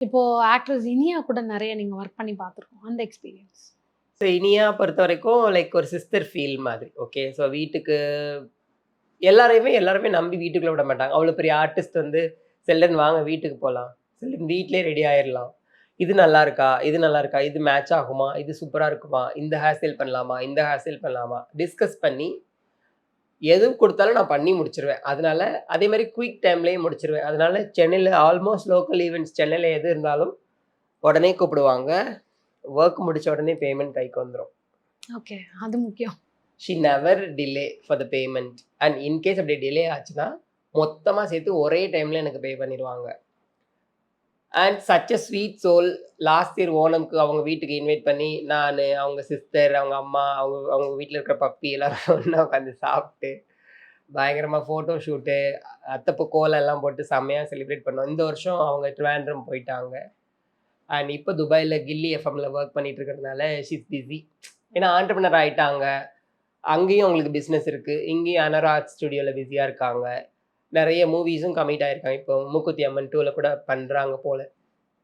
இப்போ ஆக்ட்ரஸ் இனியா கூட நெறைய நீங்க ஒர்க் பண்ணி பார்த்துருக்கோம். அந்த எக்ஸ்பீரியன்ஸ். ஸோ இனியா பொறுத்தவரைக்கும் லைக் ஒரு சிஸ்டர் ஃபீல் மாதிரி. ஓகே. ஸோ வீட்டுக்கு எல்லாருமே நம்பி வீட்டுக்குள்ள விட மாட்டாங்க. அவ்வளோ பெரிய ஆர்டிஸ்ட் வந்து "செல்டன் வாங்க வீட்டுக்கு போலாம். செல்டன் வீட்லயே ரெடி ஆயிரலாம். இது நல்லா இருக்கா? இது நல்லா இருக்கா? இது மேட்ச் ஆகுமா? இது சூப்பரா இருக்குமா? இந்த ஹேர் ஸ்டைல் பண்ணலாமா? இந்த ஹேர் ஸ்டைல் பண்ணலாமா?" டிஸ்கஸ் பண்ணி எது குடுத்தாலும் நான் பண்ணி முடிச்சுருவேன். அதனால அதே மாரி குயிக் டைம்லயே முடிச்சுருவேன். அதனால சென்னையில ஆல்மோஸ்ட் லோக்கல் ஈவென்ட்ஸ் சென்னையில எது இருந்தாலும் உடனே கூப்பிடுவாங்க. வொர்க் முடிச்ச உடனே பேமெண்ட் கைக்கு வந்துரும். ஓகே. அது முக்கியம். She never delay for the payment. And in case அப்படி டிலே ஆச்சுன்னா, மொத்தமா சேர்த்து ஒரே டைம்ல எனக்கு பே பண்ணிருவாங்க. And such a sweet soul. Last year ஓணம்க்கு அவங்க வீட்டுக்கு இன்வைட் பண்ணி, நானு, அவங்க சிஸ்டர், அவங்க அம்மா, அவங்க வீட்ல இருக்கிற பப்பி எல்லாரும் ஒண்ணா உட்காந்து சாப்ட்டு, பயங்கரமா ஃபோட்டோ ஷூட்டு, அத்தப்பூ கோலம்லாம் போட்டு செம்மையா செலிப்ரேட் பண்ணோம். இந்த வருஷம் அவங்க ட்ரிவாண்ட்ரம் போயிட்டாங்க. அண்ட் இப்ப துபாய்ல கில்லி எஃப்எம்ல வொர்க் பண்ணிட்டு இருக்கிறதுனால ஷி இஸ் பிஸி. ஏன்னா ஆன்டர்பிரினர் ஆயிட்டாங்க. அங்கேயும் அவங்களுக்கு பிசினஸ் இருக்கு. இங்கேயும் அனரா ஆர்ட் ஸ்டுடியோல பிஸியா இருக்காங்க. நெறைய மூவிஸும் கமிட் ஆயிருக்காங்க. இப்போ மூக்குத்தி அம்மன் 2ல கூட பண்றாங்க போல.